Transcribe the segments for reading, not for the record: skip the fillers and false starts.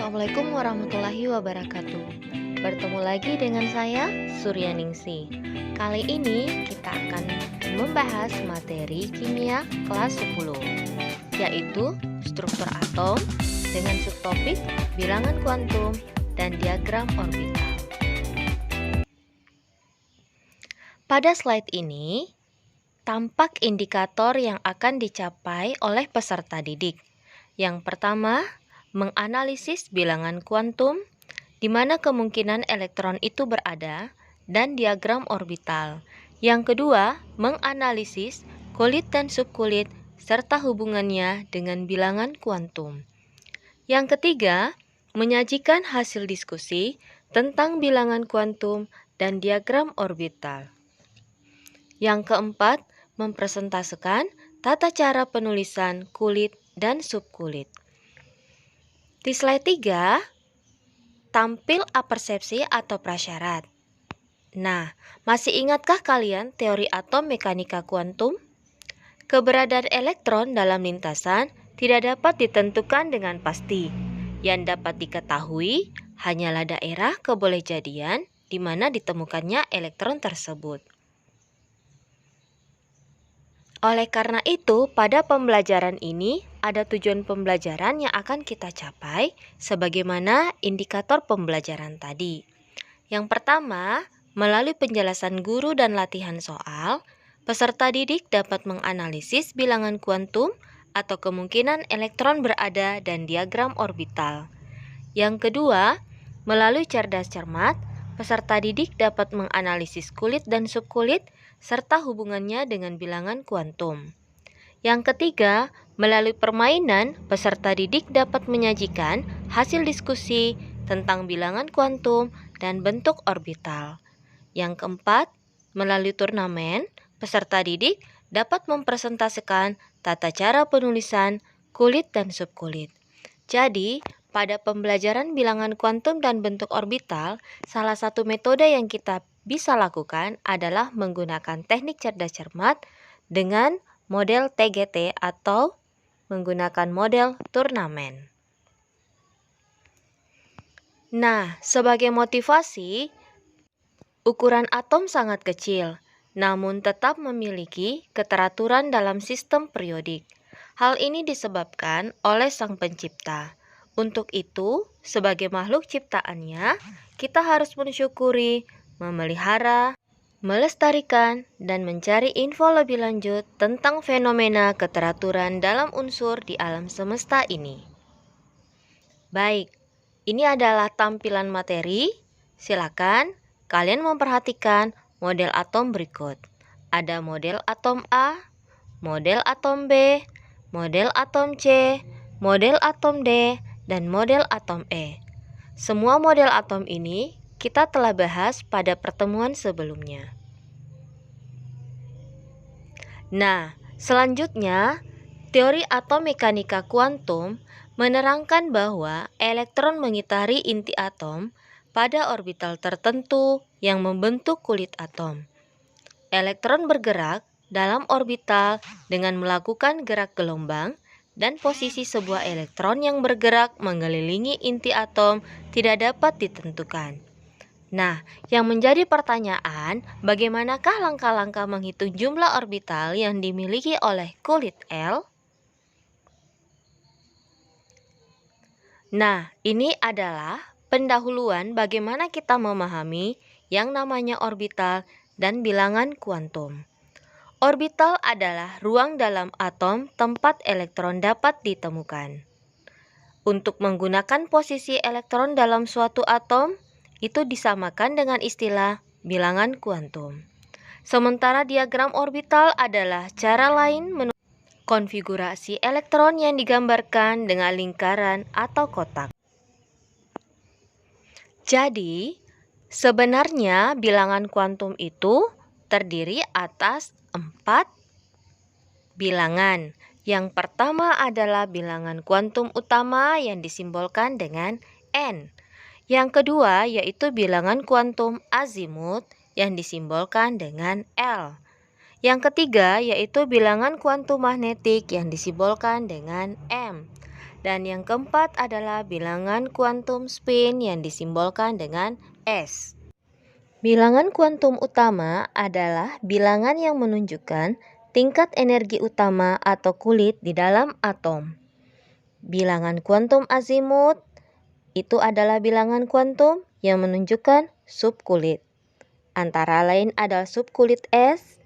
Assalamualaikum warahmatullahi wabarakatuh. Bertemu lagi dengan saya, Suryaningsih. Kali ini kita akan membahas materi kimia kelas 10, yaitu struktur atom dengan subtopik bilangan kuantum dan diagram orbital. Pada slide ini, tampak indikator yang akan dicapai oleh peserta didik. Yang pertama, menganalisis bilangan kuantum, di mana kemungkinan elektron itu berada, dan diagram orbital. Yang kedua, menganalisis kulit dan subkulit, serta hubungannya dengan bilangan kuantum. Yang ketiga, menyajikan hasil diskusi tentang bilangan kuantum dan diagram orbital. Yang keempat, mempresentasikan tata cara penulisan kulit dan subkulit. Di slide 3, tampil apersepsi atau prasyarat. Nah, masih ingatkah kalian teori atom mekanika kuantum? Keberadaan elektron dalam lintasan tidak dapat ditentukan dengan pasti. Yang dapat diketahui hanyalah daerah kebolehjadian di mana ditemukannya elektron tersebut. Oleh karena itu, pada pembelajaran ini ada tujuan pembelajaran yang akan kita capai sebagaimana indikator pembelajaran tadi. Yang pertama, melalui penjelasan guru dan latihan soal, peserta didik dapat menganalisis bilangan kuantum atau kemungkinan elektron berada dan diagram orbital. Yang kedua, melalui cerdas cermat, peserta didik dapat menganalisis kulit dan subkulit serta hubungannya dengan bilangan kuantum. Yang ketiga, melalui permainan, peserta didik dapat menyajikan hasil diskusi tentang bilangan kuantum dan bentuk orbital. Yang keempat, melalui turnamen, peserta didik dapat mempresentasikan tata cara penulisan kulit dan subkulit. Jadi, pada pembelajaran bilangan kuantum dan bentuk orbital, salah satu metode yang kita bisa lakukan adalah menggunakan teknik cerdas cermat dengan model TGT atau menggunakan model turnamen. Nah, sebagai motivasi, ukuran atom sangat kecil, namun tetap memiliki keteraturan dalam sistem periodik. Hal ini disebabkan oleh Sang Pencipta. Untuk itu, sebagai makhluk ciptaannya, kita harus mensyukuri, memelihara, melestarikan, dan mencari info lebih lanjut tentang fenomena keteraturan dalam unsur di alam semesta ini. Baik, ini adalah tampilan materi. Silakan kalian memperhatikan model atom berikut. Ada model atom A, model atom B, model atom C, model atom D, dan model atom E. Semua model atom ini kita telah bahas pada pertemuan sebelumnya. Nah, selanjutnya, teori atom mekanika kuantum menerangkan bahwa elektron mengitari inti atom pada orbital tertentu yang membentuk kulit atom. Elektron bergerak dalam orbital dengan melakukan gerak gelombang, dan posisi sebuah elektron yang bergerak mengelilingi inti atom tidak dapat ditentukan. Nah, yang menjadi pertanyaan, bagaimanakah langkah-langkah menghitung jumlah orbital yang dimiliki oleh kulit L? Nah, ini adalah pendahuluan bagaimana kita memahami yang namanya orbital dan bilangan kuantum. Orbital adalah ruang dalam atom tempat elektron dapat ditemukan. Untuk menggunakan posisi elektron dalam suatu atom, itu disamakan dengan istilah bilangan kuantum. Sementara diagram orbital adalah cara lain menunjukkan konfigurasi elektron yang digambarkan dengan lingkaran atau kotak. Jadi, sebenarnya bilangan kuantum itu terdiri atas 4 bilangan. Yang pertama adalah bilangan kuantum utama yang disimbolkan dengan N. Yang kedua yaitu bilangan kuantum azimut yang disimbolkan dengan L. Yang ketiga yaitu bilangan kuantum magnetik yang disimbolkan dengan M. Dan yang keempat adalah bilangan kuantum spin yang disimbolkan dengan S. Bilangan kuantum utama adalah bilangan yang menunjukkan tingkat energi utama atau kulit di dalam atom. Bilangan kuantum azimut itu adalah bilangan kuantum yang menunjukkan subkulit. Antara lain adalah subkulit S,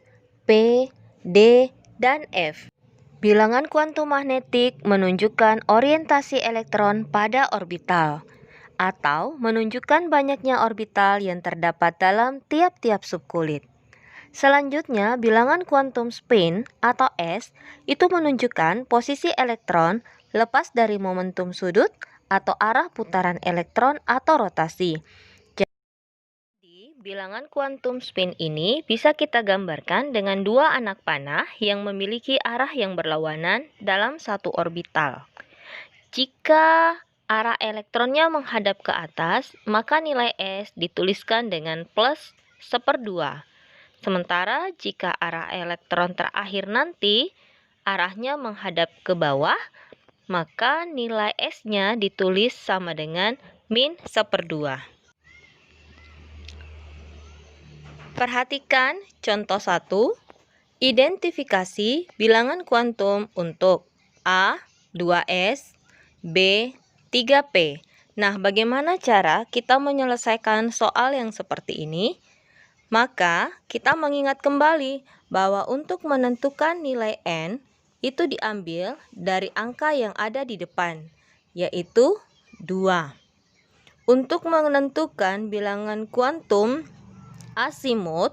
P, D, dan F. Bilangan kuantum magnetik menunjukkan orientasi elektron pada orbital atau menunjukkan banyaknya orbital yang terdapat dalam tiap-tiap subkulit. Selanjutnya, bilangan kuantum spin atau S itu menunjukkan posisi elektron lepas dari momentum sudut atau arah putaran elektron atau rotasi. Bilangan kuantum spin ini bisa kita gambarkan dengan dua anak panah yang memiliki arah yang berlawanan dalam satu orbital. Jika arah elektronnya menghadap ke atas, maka nilai S dituliskan dengan plus 1/2. Sementara jika arah elektron terakhir nanti arahnya menghadap ke bawah, maka nilai S-nya ditulis sama dengan min 1/2. Perhatikan contoh 1. Identifikasi bilangan kuantum untuk A 2S, B 3P. Nah, bagaimana cara kita menyelesaikan soal yang seperti ini? Maka, kita mengingat kembali bahwa untuk menentukan nilai N itu diambil dari angka yang ada di depan, yaitu 2. Untuk menentukan bilangan kuantum azimut,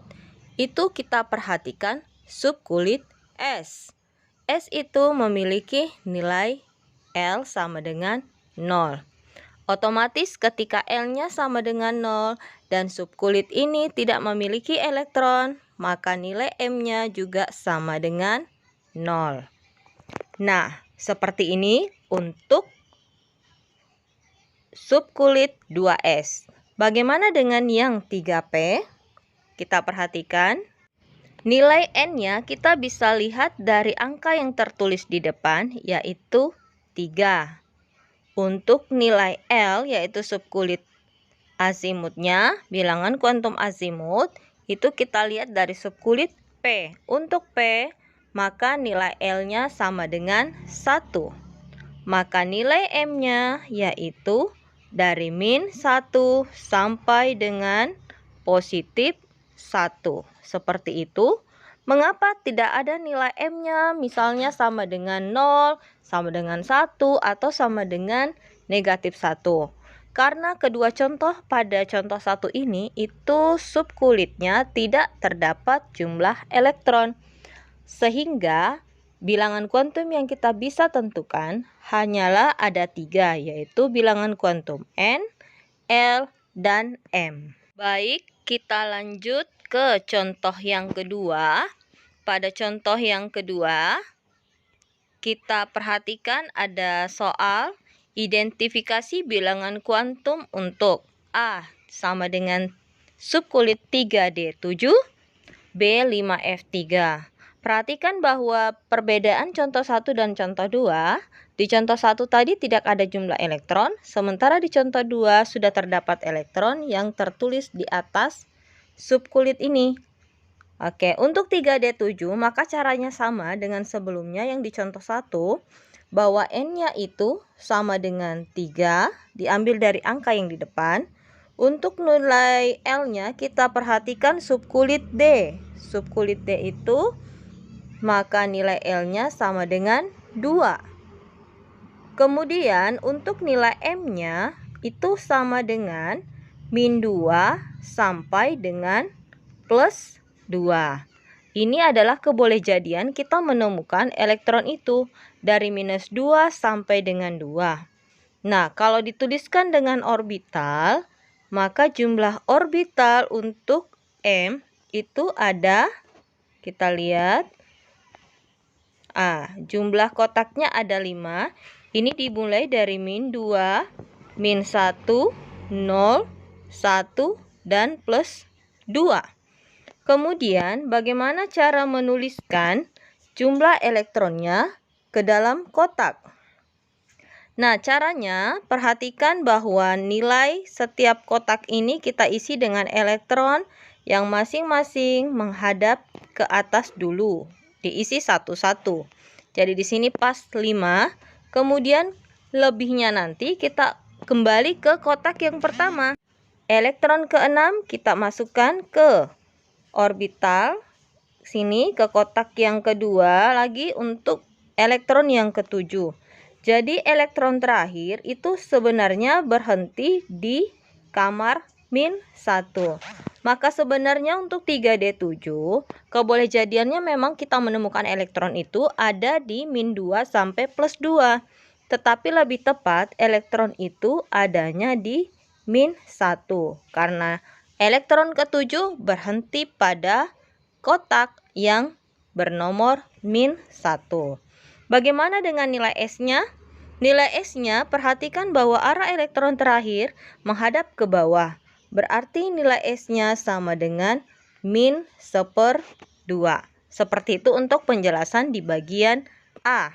itu kita perhatikan subkulit S. S itu memiliki nilai L sama dengan 0. Otomatis ketika L-nya sama dengan 0 dan subkulit ini tidak memiliki elektron, maka nilai M-nya juga sama dengan 0. Nah, seperti ini untuk subkulit 2S. Bagaimana dengan yang 3P? Kita perhatikan. Nilai N-nya kita bisa lihat dari angka yang tertulis di depan, yaitu 3. Untuk nilai L, yaitu subkulit azimutnya, bilangan kuantum azimut, itu kita lihat dari subkulit P. Untuk P, maka nilai L-nya sama dengan 1. Maka nilai M-nya yaitu dari min 1 sampai dengan positif 1. Seperti itu. Mengapa tidak ada nilai M-nya misalnya sama dengan 0, sama dengan 1, atau sama dengan negatif 1? Karena kedua contoh pada contoh 1 ini itu subkulitnya tidak terdapat jumlah elektron. Sehingga bilangan kuantum yang kita bisa tentukan hanyalah ada 3, yaitu bilangan kuantum N, L, dan M. Baik, kita lanjut ke contoh yang kedua. Pada contoh yang kedua, kita perhatikan ada soal identifikasi bilangan kuantum untuk A sama dengan subkulit 3D7, B 5F3. Perhatikan bahwa perbedaan contoh 1 dan contoh 2, di contoh 1 tadi tidak ada jumlah elektron, sementara di contoh 2 sudah terdapat elektron yang tertulis di atas subkulit ini. Oke, untuk 3D7 maka caranya sama dengan sebelumnya yang di contoh 1, bahwa N-nya itu sama dengan 3, diambil dari angka yang di depan. Untuk nilai L-nya kita perhatikan subkulit D. Subkulit D itu maka nilai L-nya sama dengan 2. Kemudian untuk nilai M-nya itu sama dengan min 2 sampai dengan plus 2. Ini adalah kebolehjadian kita menemukan elektron itu dari minus 2 sampai dengan 2. Nah, kalau dituliskan dengan orbital, maka jumlah orbital untuk M itu ada, kita lihat, jumlah kotaknya ada 5. Ini dimulai dari min 2, min 1, 0, 1, dan plus 2. Kemudian, bagaimana cara menuliskan jumlah elektronnya ke dalam kotak? Nah, caranya perhatikan bahwa nilai setiap kotak ini kita isi dengan elektron yang masing-masing menghadap ke atas dulu. Diisi satu-satu. Jadi di sini pas 5, kemudian lebihnya nanti kita kembali ke kotak yang pertama. Elektron ke-6 kita masukkan ke orbital sini, ke kotak yang kedua lagi untuk elektron yang ke-7. Jadi elektron terakhir itu sebenarnya berhenti di kamar -1. Maka sebenarnya untuk 3D7, kebolehjadiannya memang kita menemukan elektron itu ada di -2 sampai +2. Tetapi lebih tepat elektron itu adanya di -1. Karena elektron ke-7 berhenti pada kotak yang bernomor -1. Bagaimana dengan nilai S-nya? Nilai S-nya perhatikan bahwa arah elektron terakhir menghadap ke bawah. Berarti nilai S-nya sama dengan -1/2. Seperti itu untuk penjelasan di bagian A.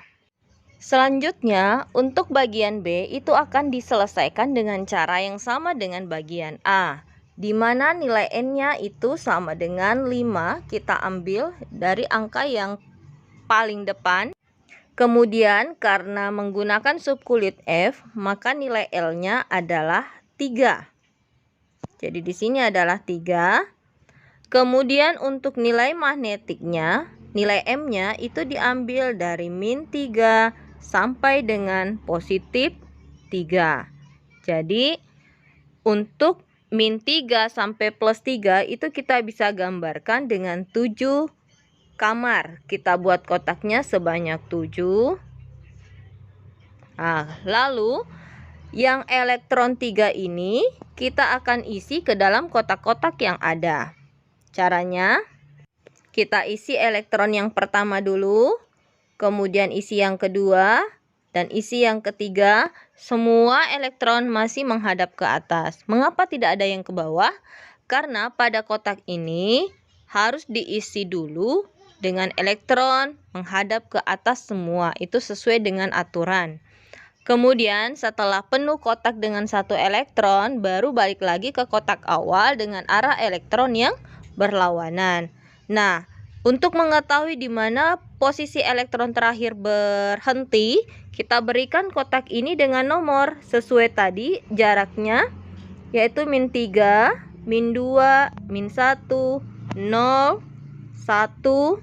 Selanjutnya, untuk bagian B itu akan diselesaikan dengan cara yang sama dengan bagian A, di mana nilai N-nya itu sama dengan 5. Kita ambil dari angka yang paling depan. Kemudian karena menggunakan subkulit F, maka nilai L-nya adalah 3. Jadi di sini adalah 3. Kemudian untuk nilai magnetiknya, nilai M-nya itu diambil dari -3 sampai dengan +3. Jadi untuk -3 sampai +3 itu kita bisa gambarkan dengan 7 kamar. Kita buat kotaknya sebanyak 7. Nah, lalu yang elektron 3 ini kita akan isi ke dalam kotak-kotak yang ada. Caranya, kita isi elektron yang pertama dulu, kemudian isi yang kedua, dan isi yang ketiga. Semua elektron masih menghadap ke atas. Mengapa tidak ada yang ke bawah? Karena pada kotak ini harus diisi dulu dengan elektron menghadap ke atas semua. Itu sesuai dengan aturan. Kemudian setelah penuh kotak dengan 1 elektron, baru balik lagi ke kotak awal dengan arah elektron yang berlawanan. Nah, untuk mengetahui di mana posisi elektron terakhir berhenti, kita berikan kotak ini dengan nomor sesuai tadi jaraknya, yaitu -3, -2, -1, 0, 1,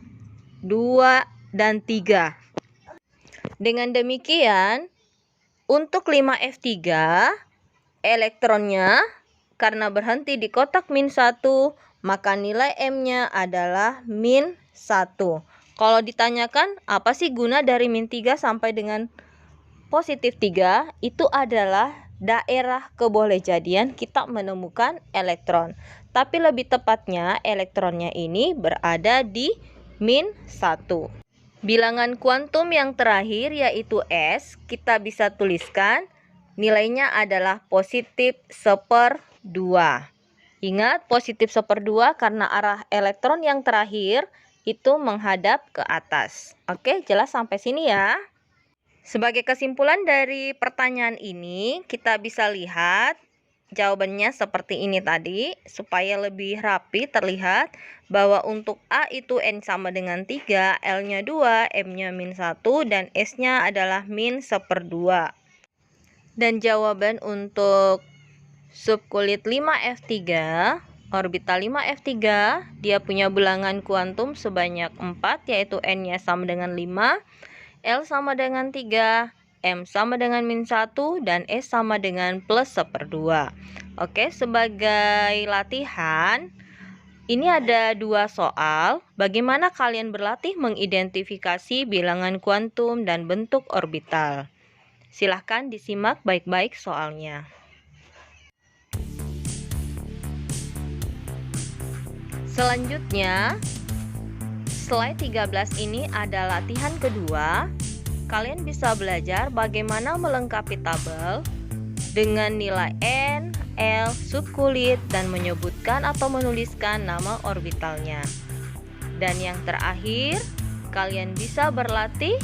2, dan 3. Dengan demikian, untuk 5F3, elektronnya karena berhenti di kotak -1, maka nilai M-nya adalah -1. Kalau ditanyakan apa sih guna dari -3 sampai dengan +3, itu adalah daerah kebolehjadian kita menemukan elektron. Tapi lebih tepatnya elektronnya ini berada di -1. Bilangan kuantum yang terakhir yaitu S, kita bisa tuliskan nilainya adalah +1/2. Ingat, +1/2 karena arah elektron yang terakhir itu menghadap ke atas. Oke, jelas sampai sini ya. Sebagai kesimpulan dari pertanyaan ini, kita bisa lihat jawabannya seperti ini tadi, supaya lebih rapi terlihat bahwa untuk A itu N sama dengan 3, L-nya 2, M-nya -1, dan S-nya adalah -1/2. Dan jawaban untuk subkulit 5F3, orbital 5F3, dia punya bilangan kuantum sebanyak 4, yaitu N-nya sama dengan 5, L sama dengan 3, M sama dengan -1, dan S sama dengan +1/2. Oke, sebagai latihan, ini ada 2 soal. Bagaimana kalian berlatih mengidentifikasi bilangan kuantum dan bentuk orbital? Silahkan disimak baik-baik soalnya. Selanjutnya, slide 13 ini ada latihan kedua. Kalian bisa belajar bagaimana melengkapi tabel dengan nilai N, L, subkulit, dan menyebutkan atau menuliskan nama orbitalnya. Dan yang terakhir, kalian bisa berlatih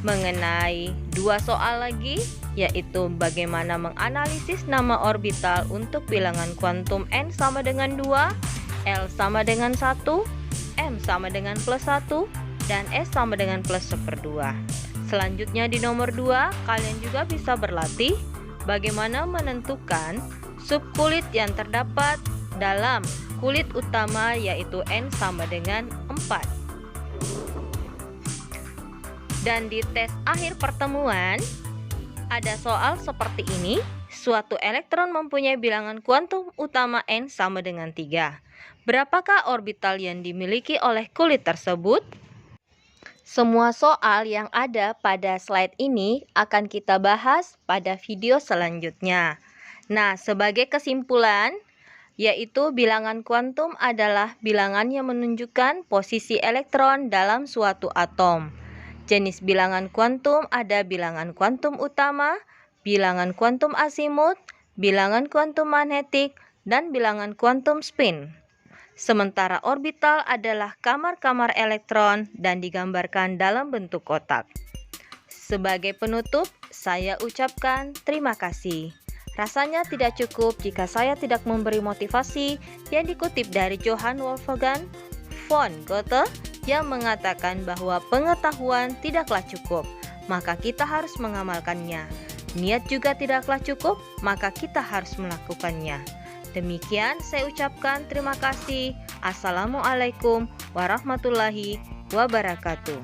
mengenai dua soal lagi, yaitu bagaimana menganalisis nama orbital untuk bilangan kuantum n sama dengan 2, L sama dengan 1, M sama dengan plus 1, dan S sama dengan plus 1/2. Selanjutnya di nomor 2, kalian juga bisa berlatih bagaimana menentukan subkulit yang terdapat dalam kulit utama, yaitu N sama dengan 4. Dan di tes akhir pertemuan, ada soal seperti ini. Suatu elektron mempunyai bilangan kuantum utama N sama dengan 3. Berapakah orbital yang dimiliki oleh kulit tersebut? Semua soal yang ada pada slide ini akan kita bahas pada video selanjutnya. Nah, sebagai kesimpulan, yaitu bilangan kuantum adalah bilangan yang menunjukkan posisi elektron dalam suatu atom. Jenis bilangan kuantum ada bilangan kuantum utama, bilangan kuantum azimut, bilangan kuantum magnetik, dan bilangan kuantum spin. Sementara orbital adalah kamar-kamar elektron dan digambarkan dalam bentuk kotak. Sebagai penutup, saya ucapkan terima kasih. Rasanya tidak cukup jika saya tidak memberi motivasi yang dikutip dari Johann Wolfgang von Goethe yang mengatakan bahwa pengetahuan tidaklah cukup, maka kita harus mengamalkannya. Niat juga tidaklah cukup, maka kita harus melakukannya. Demikian saya ucapkan terima kasih. Assalamualaikum warahmatullahi wabarakatuh.